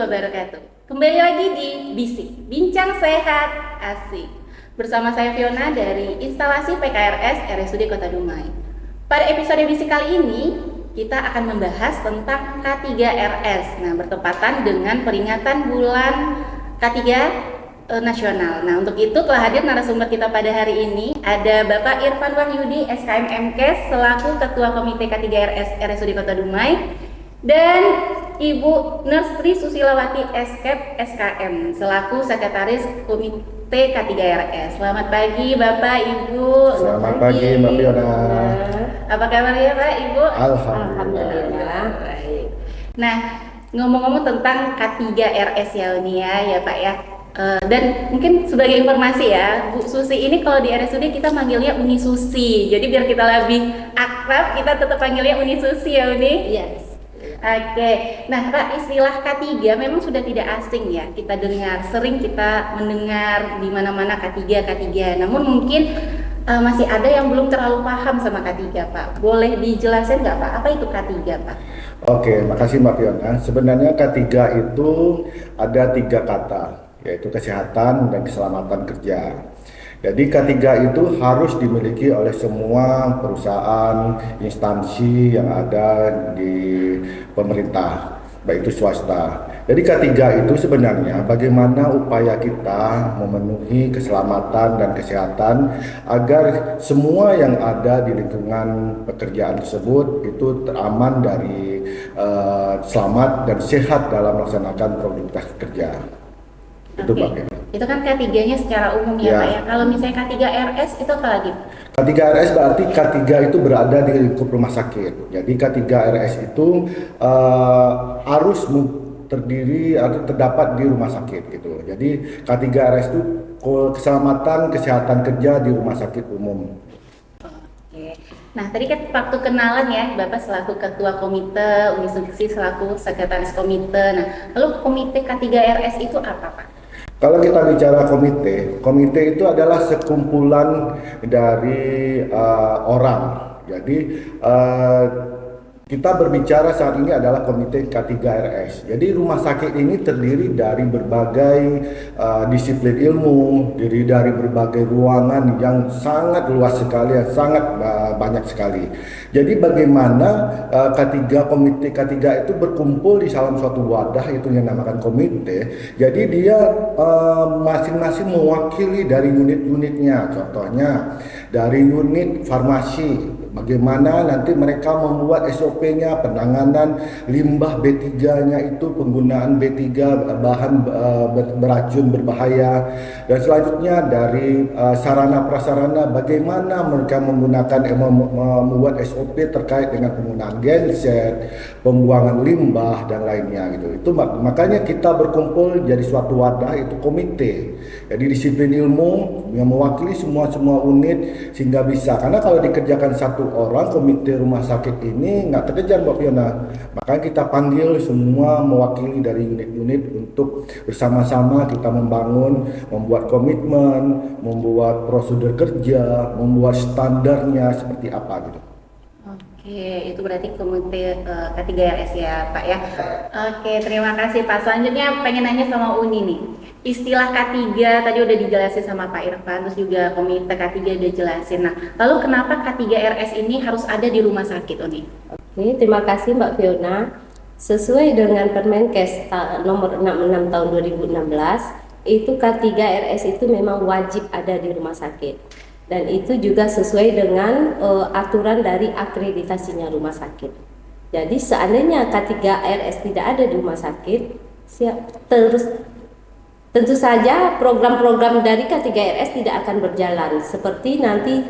wabarakatuh. Kembali lagi di Bisik, Bincang Sehat Asik. Bersama saya Fiona dari instalasi PKRS RSUD Kota Dumai. Pada episode Bisik kali ini, kita akan membahas tentang K3RS. Nah, bertepatan dengan peringatan bulan K3 nasional. Nah, untuk itu telah hadir narasumber kita pada hari ini. Ada Bapak Irfan Wahyudi, SKM MKes, selaku Ketua Komite K3RS RSUD Kota Dumai. Dan Ibu Nurstri Susilawati SKM selaku Sekretaris Komite K3RS. Selamat pagi Bapak Ibu. Selamat pagi Mbak Fiona. Apa kabarnya Pak Ibu? Alhamdulillah. Baik. Nah, ngomong-ngomong tentang K3RS ya Uni ya Pak ya. Dan mungkin sebagai informasi ya, Bu Susi ini kalau di RSUD kita manggilnya Uni Susi. Jadi biar kita lebih akrab, kita tetap panggilnya Uni Susi ya Uni. Yes. Oke, nah Pak, istilah K3 memang sudah tidak asing ya, kita dengar, sering kita mendengar di mana-mana K3. Namun mungkin masih ada yang belum terlalu paham sama K3 Pak. Boleh dijelasin nggak Pak, apa itu K3 Pak? Oke, makasih Mbak Fiona. Sebenarnya K3 itu ada 3 kata, yaitu kesehatan dan keselamatan kerja. Jadi K3 itu harus dimiliki oleh semua perusahaan, instansi yang ada di pemerintah, baik itu swasta. Jadi K3 itu sebenarnya bagaimana upaya kita memenuhi keselamatan dan kesehatan agar semua yang ada di lingkungan pekerjaan tersebut itu teraman dari selamat dan sehat dalam melaksanakan produktivitas kerja. Itu Pak. Itu kan K3-nya secara umum ya Pak ya. Kalau misalnya K3RS itu apa lagi? K3RS berarti K3 itu berada di lingkup rumah sakit. Jadi K3RS itu harus terdiri atau terdapat di rumah sakit gitu. Jadi K3RS itu keselamatan kesehatan kerja di rumah sakit umum. Oke. Nah, tadi kan waktu kenalan ya, Bapak selaku Ketua Komite, Uni Susi selaku Sekretaris Komite. Nah, lalu Komite K3RS itu apa Pak? Kalau kita bicara komite itu adalah sekumpulan dari orang. Jadi kita berbicara saat ini adalah Komite K3RS. Jadi rumah sakit ini terdiri dari berbagai disiplin ilmu, terdiri dari berbagai ruangan yang sangat luas sekali, sangat banyak sekali. Jadi bagaimana Komite K3 itu berkumpul di dalam suatu wadah itu yang dinamakan komite. Jadi dia masing-masing mewakili dari unit-unitnya. Contohnya dari unit farmasi. Bagaimana nanti mereka membuat SOP-nya, penanganan limbah B3-nya itu, penggunaan B3 bahan beracun berbahaya, dan selanjutnya dari sarana prasarana bagaimana mereka menggunakan membuat SOP terkait dengan penggunaan genset, pembuangan limbah dan lainnya gitu. Itu makanya kita berkumpul jadi suatu wadah itu komite. Jadi disiplin ilmu yang mewakili semua unit sehingga bisa, karena kalau dikerjakan satu orang komite rumah sakit ini nggak terkejar Mbak Fiona. Makanya kita panggil semua mewakili dari unit-unit untuk bersama-sama kita membuat komitmen, membuat prosedur kerja, membuat standarnya seperti apa gitu. Oke, itu berarti Komite K3RS ya Pak ya. Oke, terima kasih Pak. Selanjutnya pengen nanya sama Uni nih. Istilah K3 tadi udah dijelasin sama Pak Irfan, terus juga Komite K3 udah jelasin. Nah, lalu kenapa K3RS ini harus ada di rumah sakit Uni? Oke, terima kasih Mbak Fiona. Sesuai dengan Permenkes nomor 66 tahun 2016, itu K3RS itu memang wajib ada di rumah sakit. Dan itu juga sesuai dengan aturan dari akreditasinya rumah sakit. Jadi seandainya K3RS tidak ada di rumah sakit, tentu saja program-program dari K3RS tidak akan berjalan. Seperti nanti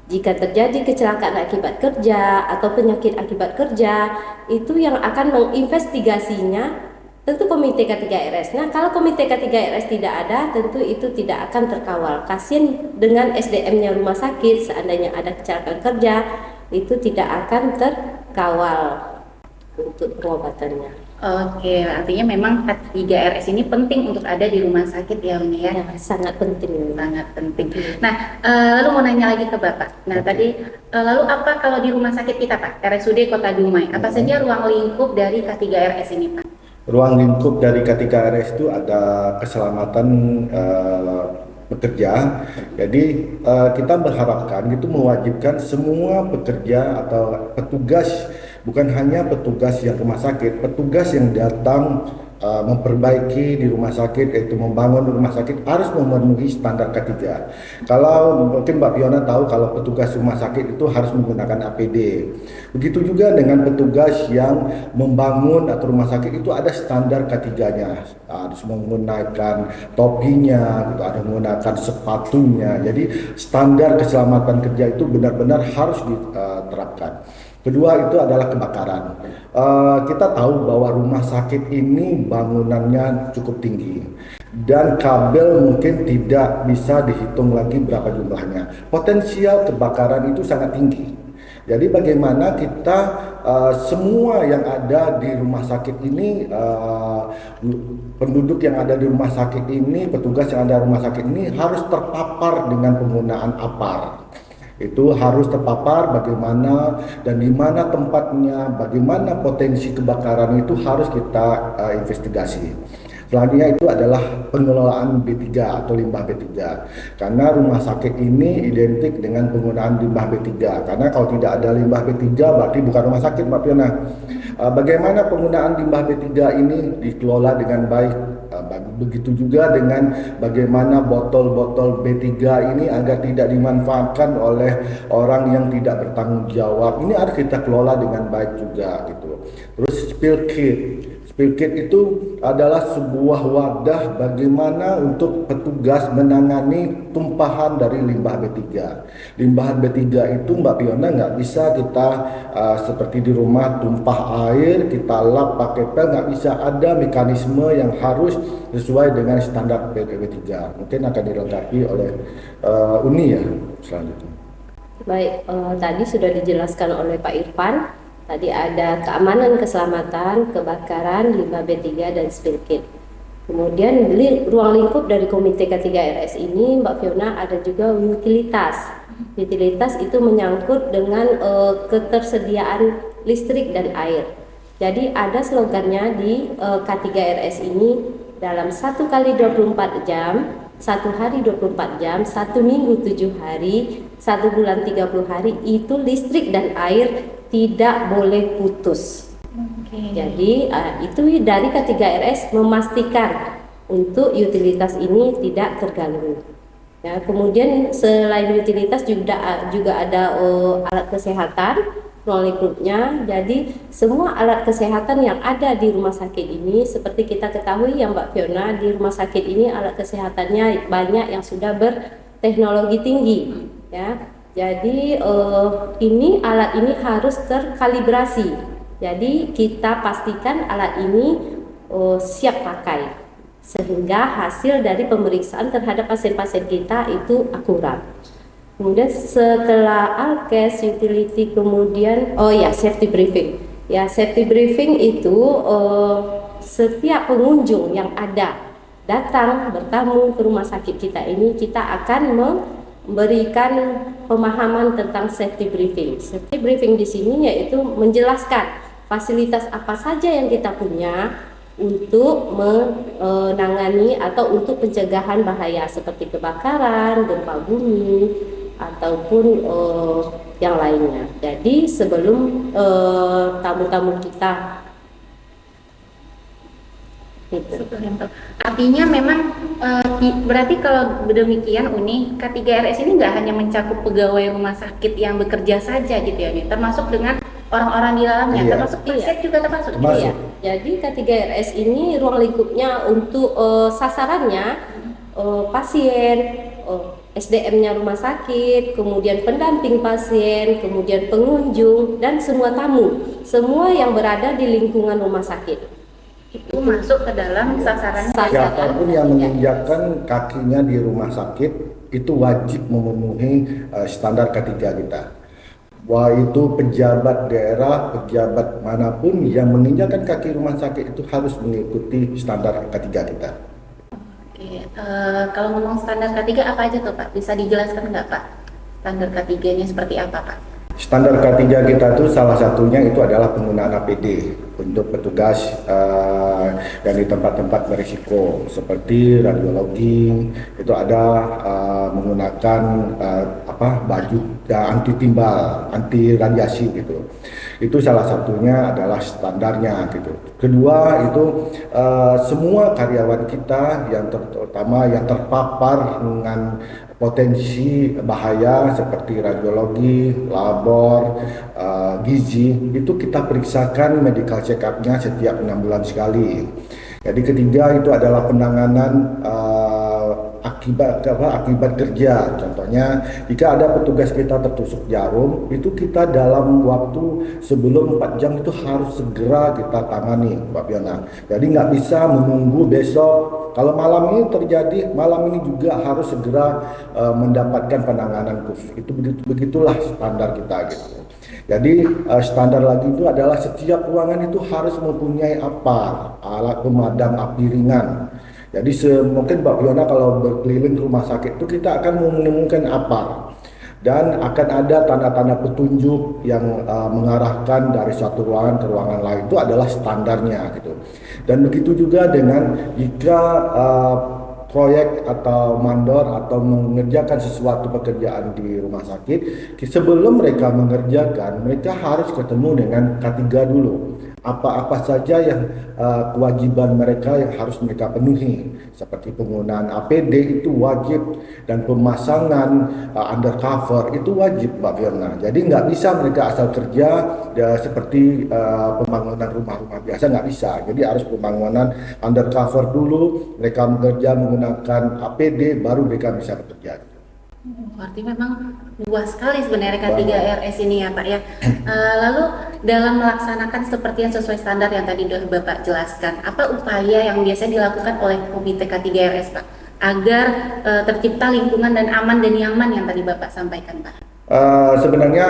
jika terjadi kecelakaan akibat kerja atau penyakit akibat kerja, itu yang akan menginvestigasinya tentu Komite K3RS. Nah, kalau Komite K3RS tidak ada, tentu itu tidak akan terkawal. Kasihan dengan SDM-nya rumah sakit, seandainya ada kecelakaan kerja, itu tidak akan terkawal untuk pengobatannya. Oke, artinya memang K3RS ini penting untuk ada di rumah sakit ya Uni ya? Ya, sangat penting. Sangat penting. Nah, lalu mau nanya lagi ke Bapak. Nah, tadi lalu apa kalau di rumah sakit kita Pak, RSUD Kota Dumai, apa saja ruang lingkup dari K3RS ini Pak? Ruang lingkup dari K3RS itu ada keselamatan pekerja. Jadi kita berharapkan itu mewajibkan semua pekerja atau petugas, bukan hanya petugas yang rumah sakit, petugas yang datang memperbaiki di rumah sakit, yaitu membangun rumah sakit, harus memenuhi standar K3. Kalau mungkin Mbak Fiona tahu, kalau petugas rumah sakit itu harus menggunakan APD. Begitu juga dengan petugas yang membangun atau rumah sakit itu ada standar K3-nya, harus menggunakan topinya, gitu, ada menggunakan sepatunya. Jadi standar keselamatan kerja itu benar-benar harus diterapkan. Kedua itu adalah kebakaran. Kita tahu bahwa rumah sakit ini bangunannya cukup tinggi dan kabel mungkin tidak bisa dihitung lagi berapa jumlahnya. Potensial kebakaran itu sangat tinggi. Jadi bagaimana kita semua yang ada di rumah sakit ini, penduduk yang ada di rumah sakit ini, petugas yang ada di rumah sakit ini harus terpapar dengan penggunaan APAR. Itu harus terpapar bagaimana dan di mana tempatnya, bagaimana potensi kebakaran itu harus kita investigasi. Selanjutnya itu adalah pengelolaan B3 atau limbah B3. Karena rumah sakit ini identik dengan penggunaan limbah B3. Karena kalau tidak ada limbah B3 berarti bukan rumah sakit, Mbak Fiona. Bagaimana penggunaan limbah B3 ini dikelola dengan baik. Begitu juga dengan bagaimana botol-botol B3 ini agar tidak dimanfaatkan oleh orang yang tidak bertanggung jawab. Ini harus kita kelola dengan baik juga gitu. Terus spill kit. Spill kit itu adalah sebuah wadah bagaimana untuk petugas menangani tumpahan dari limbah B3. Limbah B3 itu Mbak Fiona nggak bisa kita seperti di rumah tumpah air, kita lap pakai pel, nggak bisa, ada mekanisme yang harus sesuai dengan standar B3. Mungkin akan dilengkapi oleh Uni ya selanjutnya. Baik, tadi sudah dijelaskan oleh Pak Irfan. Tadi ada keamanan, keselamatan, kebakaran, limbah B3 dan spill kit. Kemudian ruang lingkup dari Komite K3RS ini, Mbak Fiona, ada juga utilitas. Utilitas itu menyangkut dengan ketersediaan listrik dan air. Jadi ada slogannya di K3RS ini, dalam 1 kali 24 jam, 1 hari 24 jam, 1 minggu 7 hari, 1 bulan 30 hari, itu listrik dan air tidak boleh putus. Jadi itu dari K3RS memastikan untuk utilitas ini tidak terganggu. Ya, kemudian selain utilitas juga ada alat kesehatan, ruang lingkupnya. Jadi semua alat kesehatan yang ada di rumah sakit ini, seperti kita ketahui ya Mbak Fiona, di rumah sakit ini alat kesehatannya banyak yang sudah berteknologi tinggi. Ya, jadi alat ini harus terkalibrasi. Jadi kita pastikan alat ini siap pakai sehingga hasil dari pemeriksaan terhadap pasien-pasien kita itu akurat. Kemudian setelah alkes, utility, kemudian safety briefing. Ya, safety briefing itu setiap pengunjung yang datang bertamu ke rumah sakit kita ini, kita akan memberikan pemahaman tentang safety briefing. Safety briefing di sini yaitu menjelaskan fasilitas apa saja yang kita punya untuk menangani atau untuk pencegahan bahaya seperti kebakaran, gempa bumi, ataupun yang lainnya. Jadi sebelum tamu-tamu kita itu. Artinya memang berarti kalau demikian Uni, K3RS ini nggak hanya mencakup pegawai rumah sakit yang bekerja saja gitu ya, nih, termasuk dengan orang-orang di dalamnya, termasuk pasien juga termasuk. Iya. Jadi K3RS ini ruang lingkupnya untuk sasarannya pasien, SDM-nya rumah sakit, kemudian pendamping pasien, kemudian pengunjung dan semua tamu, semua yang berada di lingkungan rumah sakit. Itu masuk ke dalam sasarannya. Siapapun yang menginjakkan kakinya di rumah sakit itu wajib memenuhi standar K3 kita. Wah, itu pejabat daerah, pejabat manapun yang menginjakkan kaki rumah sakit itu harus mengikuti standar K3 kita. Oke, kalau ngomong standar K3 apa aja tuh Pak? Bisa dijelaskan nggak Pak? Standar K3-nya seperti apa Pak? Standar K3 kita tuh salah satunya itu adalah penggunaan APD untuk petugas yang di tempat-tempat berisiko seperti radiologi, itu ada menggunakan baju anti timbal, anti radiasi gitu. Itu salah satunya adalah standarnya gitu. Kedua itu semua karyawan kita yang terutama yang terpapar dengan potensi bahaya seperti radiologi, labor, gizi, itu kita periksakan medical check up-nya setiap 6 bulan sekali. Jadi ketiga itu adalah penanganan akibat kerja. Contohnya jika ada petugas kita tertusuk jarum, itu kita dalam waktu sebelum 4 jam itu harus segera kita tangani, Mbak Fiona. Jadi nggak bisa menunggu besok. Kalau malam ini terjadi, malam ini juga harus segera mendapatkan penanganan khusus. Itu begitulah standar kita gitu. Jadi standar lagi itu adalah setiap ruangan itu harus mempunyai alat pemadam api ringan. Jadi mungkin Mbak Fiona kalau berkeliling rumah sakit itu kita akan menemukan dan akan ada tanda-tanda petunjuk yang mengarahkan dari satu ruangan ke ruangan lain. Itu adalah standarnya gitu. Dan begitu juga dengan jika proyek atau mandor atau mengerjakan sesuatu pekerjaan di rumah sakit, sebelum mereka mengerjakan, mereka harus ketemu dengan K3 dulu. Apa-apa saja yang kewajiban mereka yang harus mereka penuhi, seperti penggunaan APD itu wajib, dan pemasangan undercover itu wajib, Mbak Fiona. Jadi nggak bisa mereka asal kerja seperti pembangunan rumah-rumah biasa, nggak bisa. Jadi harus pembangunan undercover dulu, mereka bekerja menggunakan APD, baru mereka bisa bekerja. Berarti memang luas sekali sebenarnya K3RS ini ya Pak ya. Lalu dalam melaksanakan seperti yang sesuai standar yang tadi sudah Bapak jelaskan, apa upaya yang biasanya dilakukan oleh Komite K3RS Pak agar tercipta lingkungan dan aman dan nyaman yang tadi Bapak sampaikan Pak? Sebenarnya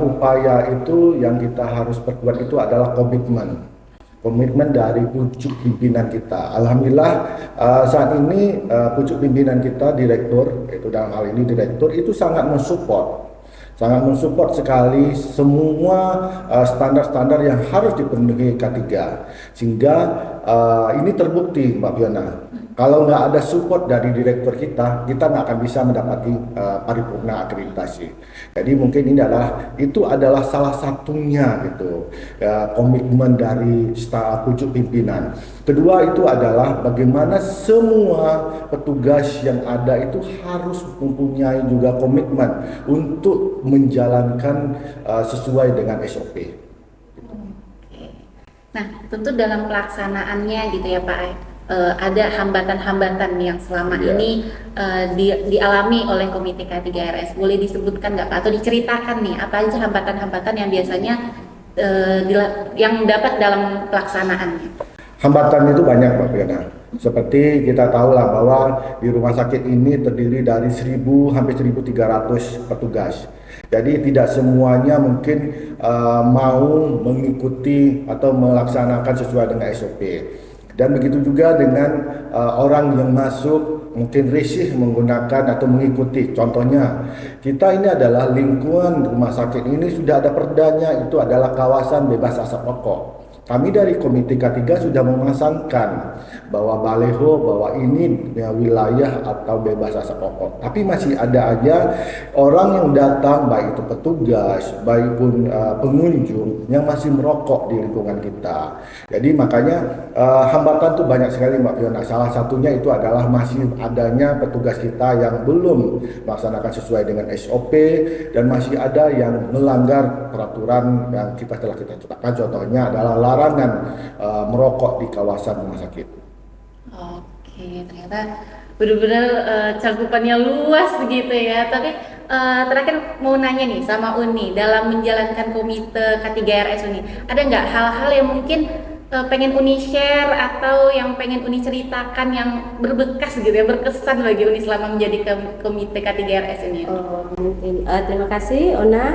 upaya itu yang kita harus perkuat itu adalah komitmen dari pucuk pimpinan kita. Alhamdulillah saat ini pucuk pimpinan kita, direktur, itu dalam hal ini direktur, itu sangat mensupport sekali semua standar-standar yang harus dipenuhi K3, sehingga ini terbukti Mbak Fiona. Kalau nggak ada support dari direktur kita nggak akan bisa mendapati paripurna akreditasi. Jadi mungkin itu adalah salah satunya gitu, komitmen dari staf pucuk pimpinan. Kedua itu adalah bagaimana semua petugas yang ada itu harus mempunyai juga komitmen untuk menjalankan sesuai dengan SOP. Nah, tentu dalam pelaksanaannya gitu ya Pak. Ada hambatan-hambatan yang selama ini dialami oleh Komite K3RS. Boleh disebutkan nggak Pak, atau diceritakan nih apa aja hambatan-hambatan yang biasanya yang dapat dalam pelaksanaannya? Hambatan itu banyak Pak Fiona. Seperti kita tahu lah bahwa di rumah sakit ini terdiri dari 1.000 sampai 1.300 petugas. Jadi tidak semuanya mungkin mau mengikuti atau melaksanakan sesuai dengan SOP. Dan begitu juga dengan orang yang masuk mungkin risih menggunakan atau mengikuti. Contohnya, kita ini adalah lingkungan rumah sakit ini sudah ada perdanya, itu adalah kawasan bebas asap rokok. Kami dari Komite K3 sudah memasangkan bahwa baleho bahwa ini wilayah atau bebas asap rokok. Tapi masih ada aja orang yang datang, baik itu petugas, baik pun pengunjung yang masih merokok di lingkungan kita. Jadi makanya hambatan tuh banyak sekali Mbak Fiona. Salah satunya itu adalah masih adanya petugas kita yang belum melaksanakan sesuai dengan SOP dan masih ada yang melanggar peraturan yang telah kita tetapkan. Contohnya adalah larangan merokok di kawasan rumah sakit. Oke, ternyata benar-benar cakupannya luas gitu ya. Tapi terakhir mau nanya nih sama Uni, dalam menjalankan Komite K3RS Uni, ada nggak hal-hal yang mungkin pengen Uni share atau yang pengen Uni ceritakan yang berbekas gitu ya, berkesan bagi Uni selama menjadi Komite K3RS ini? Mungkin terima kasih Ona.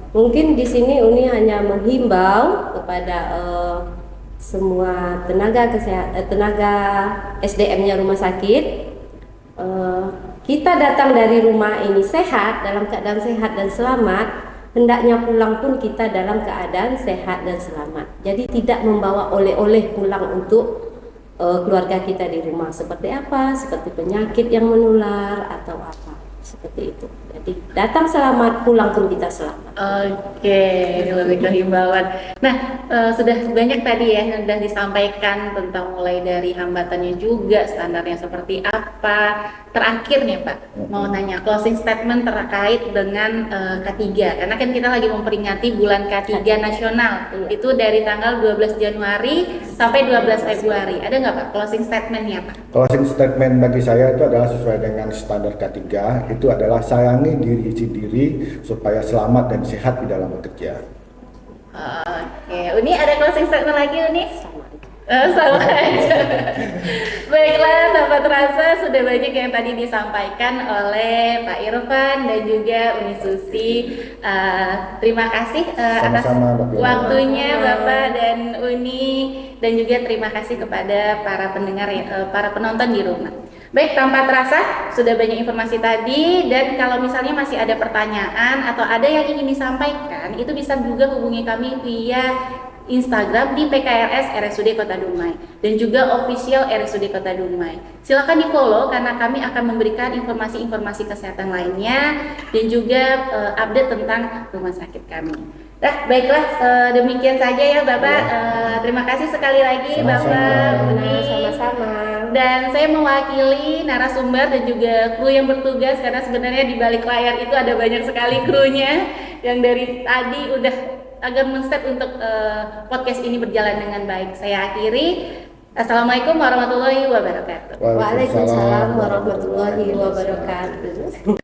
Mungkin di sini Uni hanya menghimbau kepada semua tenaga SDM-nya rumah sakit. Kita datang dari rumah ini sehat, dalam keadaan sehat dan selamat, hendaknya pulang pun kita dalam keadaan sehat dan selamat. Jadi tidak membawa oleh-oleh pulang untuk keluarga kita di rumah. Seperti apa? Seperti penyakit yang menular atau apa? Seperti itu. Jadi datang selamat, pulang pun kita selamat. Oke, lebih ke himbauan. Nah, sudah banyak tadi ya yang sudah disampaikan tentang mulai dari hambatannya juga, standarnya seperti apa. Terakhir nih Pak, mau nanya closing statement terkait dengan K3, karena kan kita lagi memperingati bulan K3 nasional. Iya. Itu dari tanggal 12 Januari sampai 12 Februari. Ada nggak Pak closing statementnya Pak? Closing statement bagi saya itu adalah sesuai dengan standar K3, itu adalah sayangi diri sendiri supaya selamat dan sehat di dalam bekerja. Oke, Uni ada closing statement lagi Uni? Sama aja. Sama aja. Baiklah, sahabat rasa, sudah banyak yang tadi disampaikan oleh Pak Irfan dan juga Uni Susi. Terima kasih atas Sama-sama, Mbak Fiona. waktunya Bapak dan Uni, dan juga terima kasih kepada para pendengar, para penonton di rumah. Baik, tanpa terasa sudah banyak informasi tadi, dan kalau misalnya masih ada pertanyaan atau ada yang ingin disampaikan, itu bisa juga hubungi kami via Instagram di PKRS RSUD Kota Dumai dan juga official RSUD Kota Dumai. Silakan di follow karena kami akan memberikan informasi-informasi kesehatan lainnya dan juga update tentang rumah sakit kami. Nah, baiklah, demikian saja ya Bapak. Terima kasih sekali lagi Sama-sama. Bapak Uni. Sama-sama. Dan saya mewakili narasumber dan juga kru yang bertugas, karena sebenarnya di balik layar itu ada banyak sekali krunya yang dari tadi udah agar men-step untuk podcast ini berjalan dengan baik. Saya akhiri. Assalamualaikum warahmatullahi wabarakatuh. Waalaikumsalam warahmatullahi wabarakatuh.